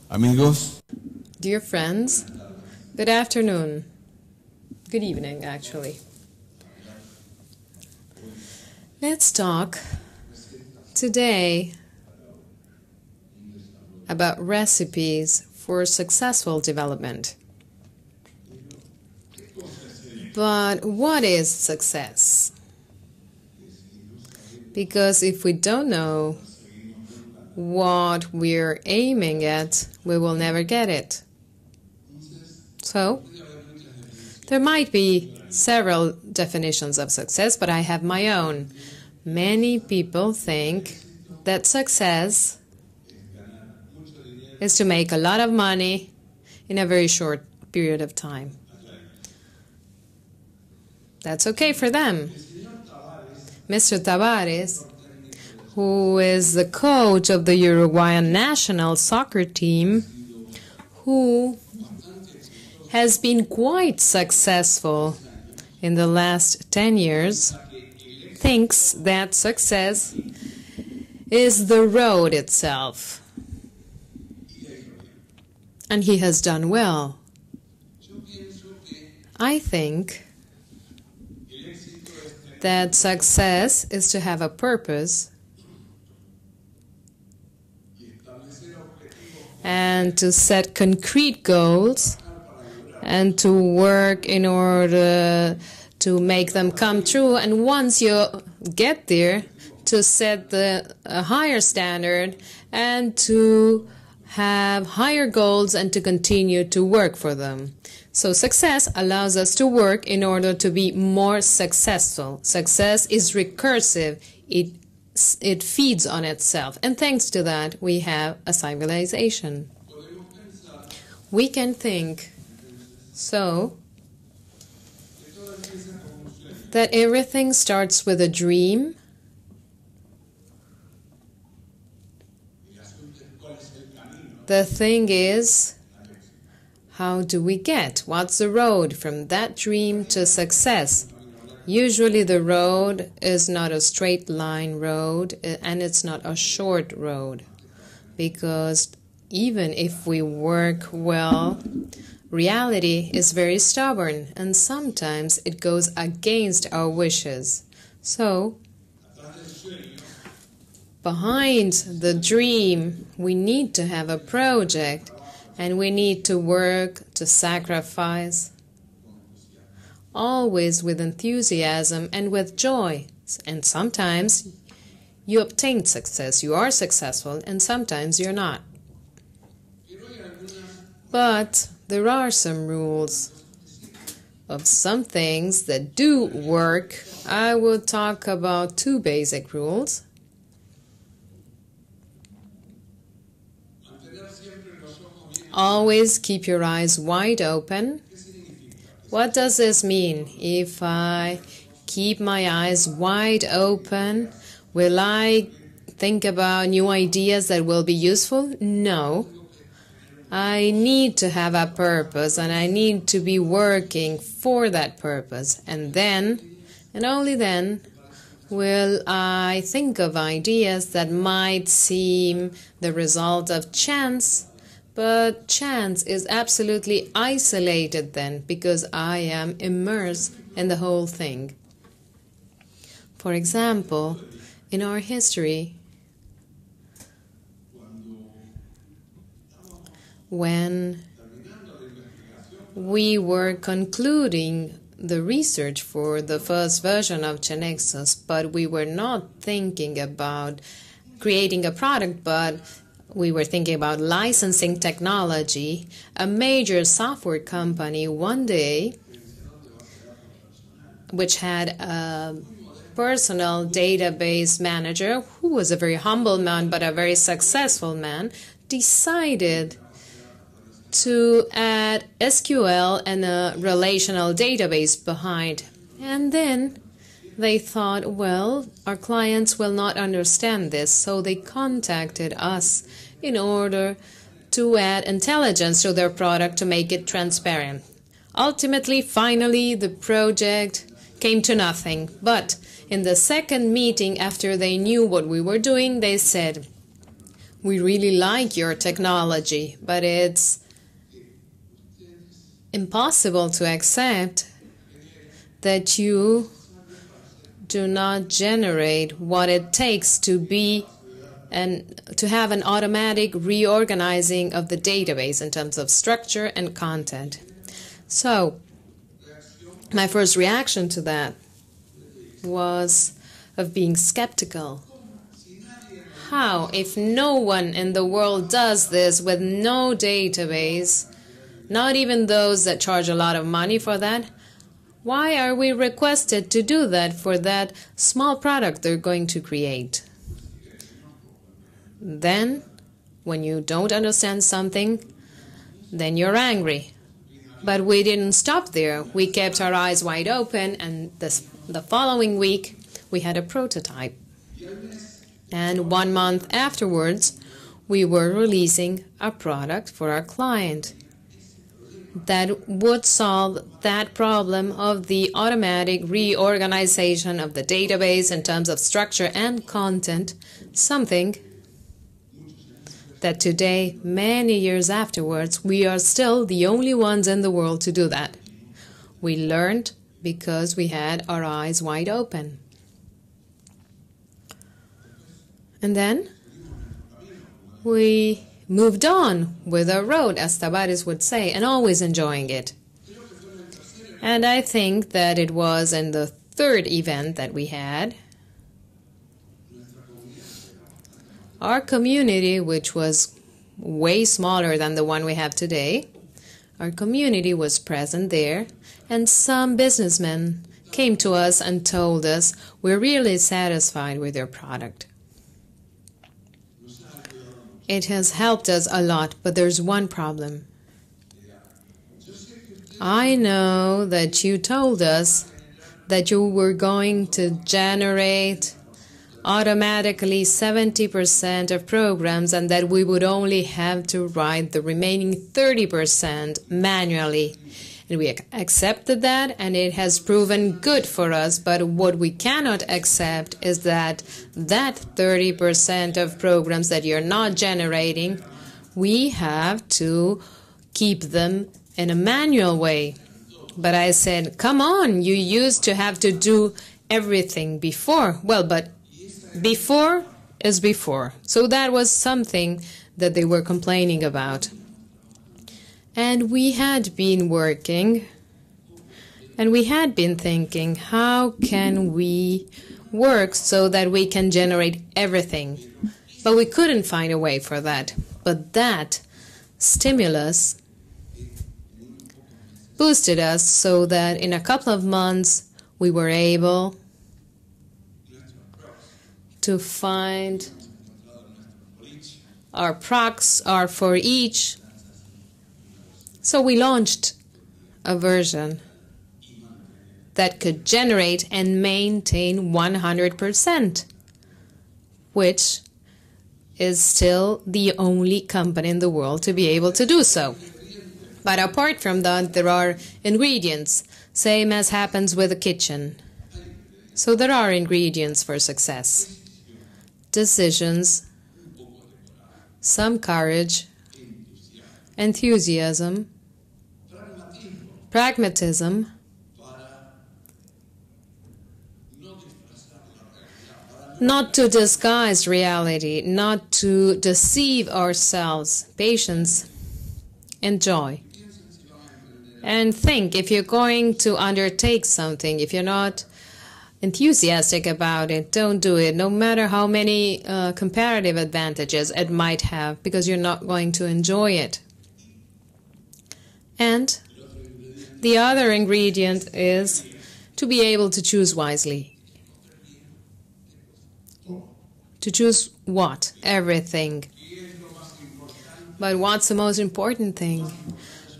Amigos, Dear friends, good afternoon. Good evening, actually. Let's talk today about recipes for successful development. But what is success? Because if we don't know what we're aiming at, we will never get it. So, there might be several definitions of success, but I have my own. Many people think that success is to make a lot of money in a very short period of time. That's okay for them. Mr. Tavares, who is the coach of the Uruguayan national soccer team, who has been quite successful in the last 10 years, thinks that success is the road itself. And he has done well. I think that success is to have a purpose and to set concrete goals and to work in order to make them come true. And once you get there, to set a higher standard and to have higher goals and to continue to work for them. So success allows us to work in order to be more successful. Success is recursive. It feeds on itself. And thanks to that, we have a civilization. We can think so that everything starts with a dream. The thing is, how do we get? What's the road from that dream to success? Usually the road is not a straight line road, and it's not a short road, because even if we work well, reality is very stubborn, and sometimes it goes against our wishes. So, behind the dream, we need to have a project, and we need to work, to sacrifice, always with enthusiasm and with joy. And sometimes you obtain success, you are successful, and sometimes you're not. But there are some rules of some things that do work. I will talk about two basic rules. Always keep your eyes wide open. What does this mean? If I keep my eyes wide open, will I think about new ideas that will be useful? No. I need to have a purpose, and I need to be working for that purpose. And then, and only then, will I think of ideas that might seem the result of chance. But chance is absolutely isolated then, because I am immersed in the whole thing. For example, in our history, when we were concluding the research for the first version of GeneXus, but we were not thinking about creating a product, but we were thinking about licensing technology. A major software company one day, which had a personal database manager who was a very humble man but a very successful man, decided to add SQL and a relational database behind. And then they thought, well, our clients will not understand this, so they contacted us in order to add intelligence to their product to make it transparent. Ultimately, finally, the project came to nothing. But in the second meeting, after they knew what we were doing, they said, we really like your technology, but it's impossible to accept that you do not generate what it takes to be and to have an automatic reorganizing of the database in terms of structure and content. So my first reaction to that was of being skeptical. How, if no one in the world does this with no database, not even those that charge a lot of money for that, why are we requested to do that for that small product they're going to create? Then, when you don't understand something, then you're angry. But we didn't stop there. We kept our eyes wide open, and the following week, we had a prototype. And 1 month afterwards, we were releasing a product for our client that would solve that problem of the automatic reorganization of the database in terms of structure and content, something that today, many years afterwards, we are still the only ones in the world to do that. We learned because we had our eyes wide open. And then we moved on with our road, as Tavares would say, and always enjoying it. And I think that it was in the third event that we had, our community, which was way smaller than the one we have today, our community was present there, and some businessmen came to us and told us, we're really satisfied with your product. It has helped us a lot, but there's one problem. I know that you told us that you were going to generate automatically 70% of programs and that we would only have to write the remaining 30% manually. And we accepted that, and it has proven good for us. But what we cannot accept is that 30% of programs that you're not generating, we have to keep them in a manual way. But I said, come on, you used to have to do everything before. Well, but before is before. So that was something that they were complaining about. And we had been working, and we had been thinking, how can we work so that we can generate everything? But we couldn't find a way for that. But that stimulus boosted us so that in a couple of months we were able to find our procs are for each. So we launched a version that could generate and maintain 100%, which is still the only company in the world to be able to do so. But apart from that, there are ingredients, same as happens with a kitchen. So there are ingredients for success. Decisions, some courage, enthusiasm, pragmatism, not to disguise reality, not to deceive ourselves, patience, and joy. And think, if you're going to undertake something, if you're not enthusiastic about it, don't do it, no matter how many comparative advantages it might have, because you're not going to enjoy it. And the other ingredient is to be able to choose wisely. To choose what? Everything. But what's the most important thing?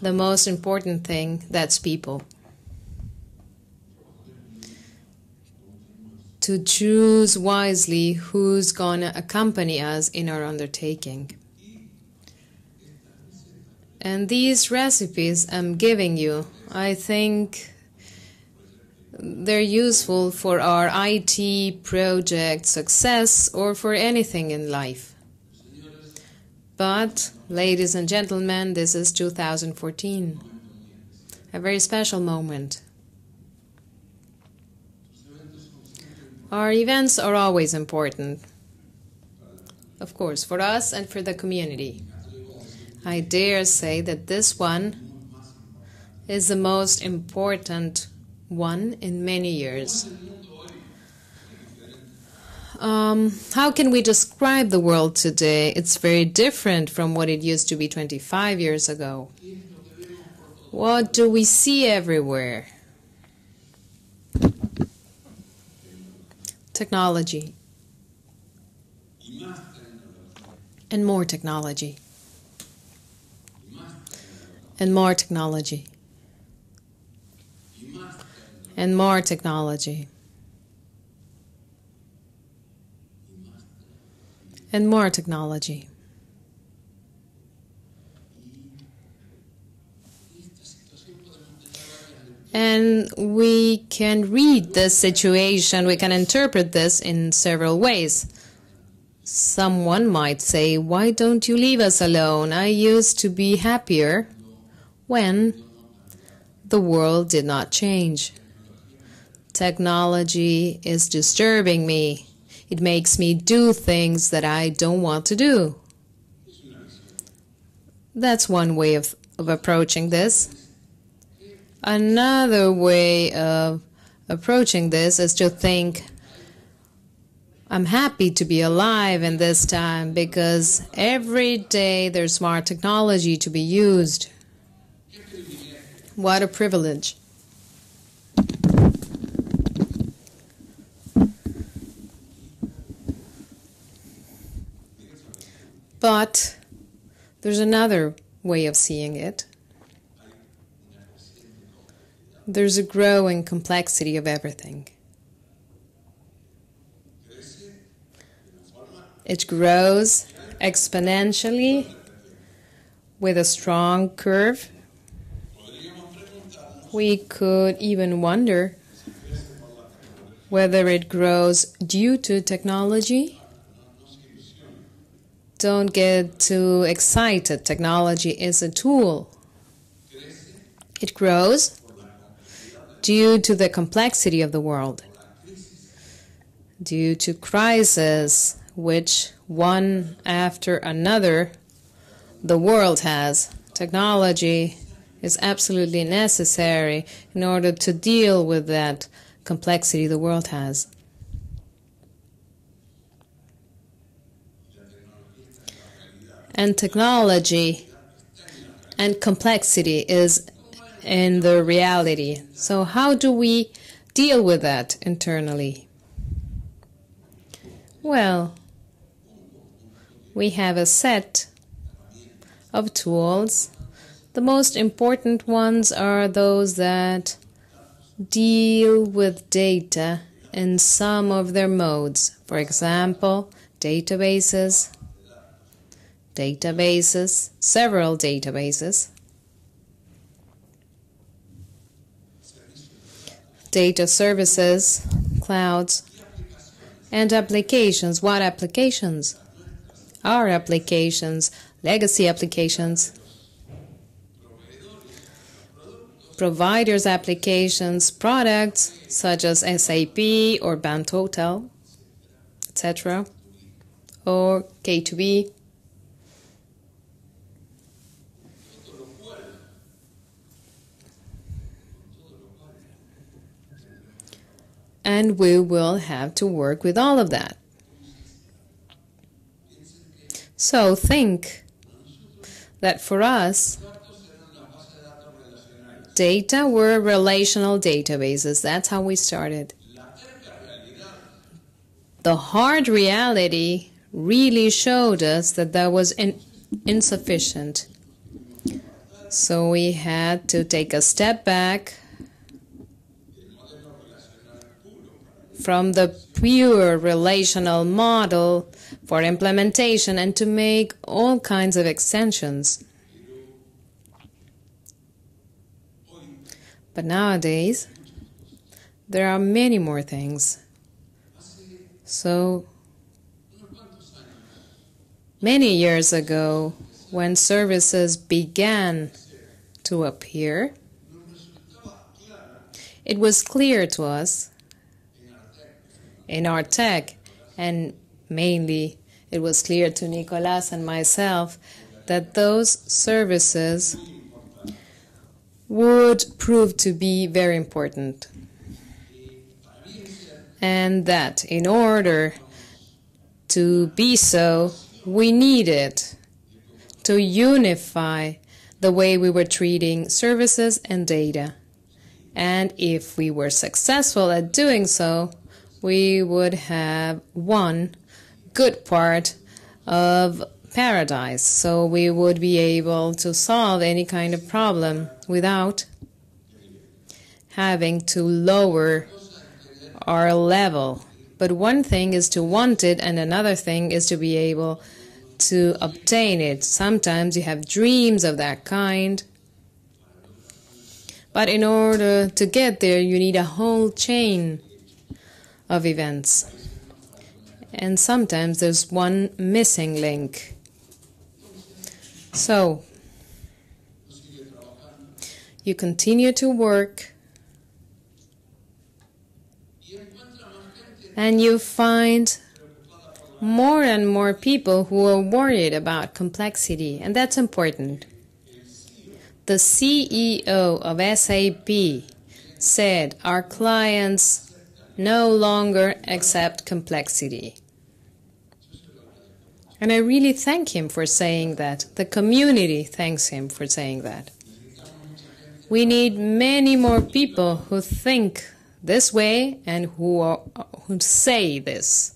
The most important thing, that's people. To choose wisely who's going to accompany us in our undertaking. And these recipes I'm giving you, I think they're useful for our IT project success or for anything in life. But, ladies and gentlemen, this is 2014, a very special moment. Our events are always important, of course, for us and for the community. I dare say that this one is the most important one in many years. How can we describe the world today? It's very different from what it used to be 25 years ago. What do we see everywhere? Technology. And more technology. And more technology. And more technology. And more technology. And we can read this situation, we can interpret this in several ways. Someone might say, why don't you leave us alone? I used to be happier when the world did not change. Technology is disturbing me. It makes me do things that I don't want to do. That's one way of approaching this. Another way of approaching this is to think, I'm happy to be alive in this time because every day there's more technology to be used. What a privilege. But there's another way of seeing it. There's a growing complexity of everything. It grows exponentially with a strong curve. We could even wonder whether it grows due to technology. Don't get too excited. Technology is a tool. It grows due to the complexity of the world, due to crises which one after another the world has. Technology is absolutely necessary in order to deal with that complexity the world has. And technology and complexity is in the reality. So how do we deal with that internally? Well, we have a set of tools. The most important ones are those that deal with data in some of their modes. For example, databases, several databases, data services, clouds, and applications. What applications? Our applications, legacy applications, providers' applications, products such as SAP or Band Hotel, etc., or K2B. And we will have to work with all of that. So think that for us, data were relational databases. That's how we started. The hard reality really showed us that that was insufficient. So we had to take a step back from the pure relational model for implementation and to make all kinds of extensions. But nowadays, there are many more things. So, Many years ago, when services began to appear, it was clear to us in our tech, and mainly it was clear to Nicolas and myself, that those services would prove to be very important. And that in order to be so, we needed to unify the way we were treating services and data. And if we were successful at doing so, we would have one good part of paradise. So we would be able to solve any kind of problem without having to lower our level. But one thing is to want it, and another thing is to be able to obtain it. Sometimes you have dreams of that kind, but in order to get there, you need a whole chain of events. And sometimes there's one missing link. So, you continue to work, and you find more and more people who are worried about complexity, and that's important. The CEO of SAP said our clients no longer accept complexity. And I really thank him for saying that. The community thanks him for saying that. We need many more people who think this way and who say this.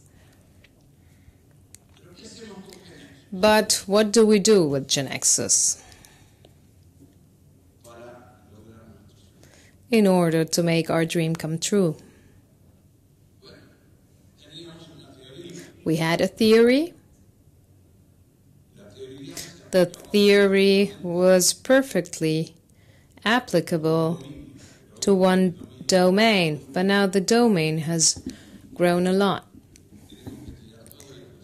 But what do we do with GeneXus in order to make our dream come true? We had a theory. The theory was perfectly applicable to one domain, but now the domain has grown a lot.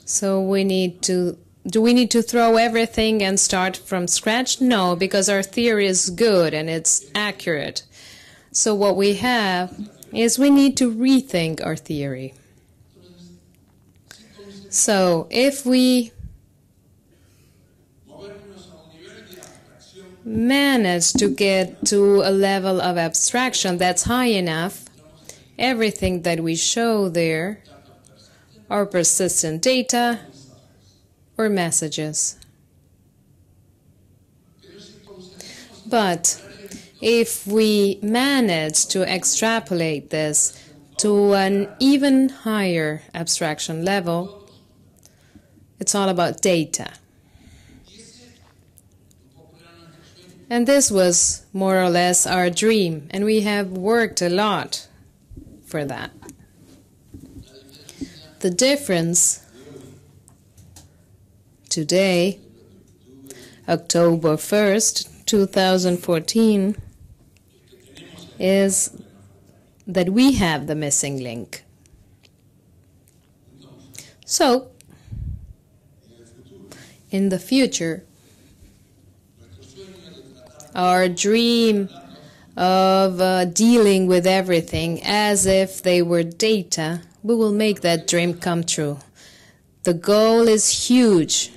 So do we need to throw everything and start from scratch? No, because our theory is good and it's accurate. So what we have is we need to rethink our theory. So if we manage to get to a level of abstraction that's high enough, everything that we show there are persistent data or messages. But if we manage to extrapolate this to an even higher abstraction level, it's all about data. And this was more or less our dream, and we have worked a lot for that. The difference today, October 1st, 2014, is that we have the missing link. So, in the future, our dream of dealing with everything as if they were data, we will make that dream come true. The goal is huge.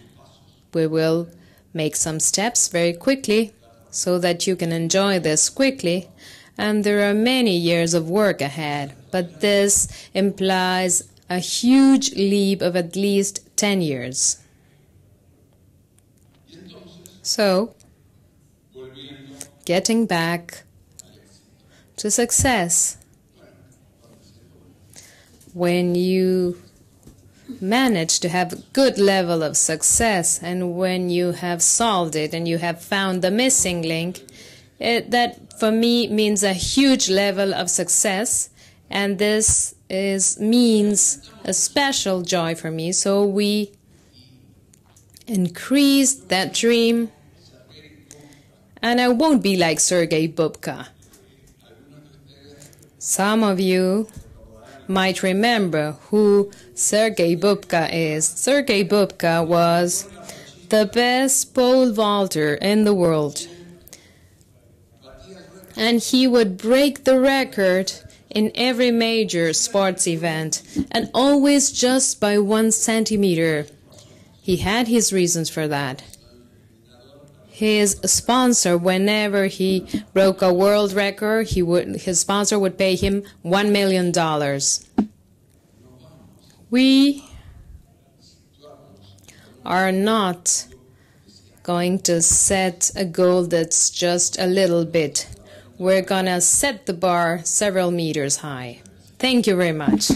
We will make some steps very quickly so that you can enjoy this quickly, and there are many years of work ahead, but this implies a huge leap of at least 10 years. So, getting back to success. When you manage to have a good level of success, and when you have solved it and you have found the missing link, that for me means a huge level of success, and this means a special joy for me. So we increase that dream. And I won't be like Sergey Bubka. Some of you might remember who Sergey Bubka is. Sergey Bubka was the best pole vaulter in the world. And he would break the record in every major sports event, and always just by 1 centimeter. He had his reasons for that. His sponsor, whenever he broke a world record, his sponsor would pay him $1 million. We are not going to set a goal that's just a little bit. We're gonna set the bar several meters high. Thank you very much.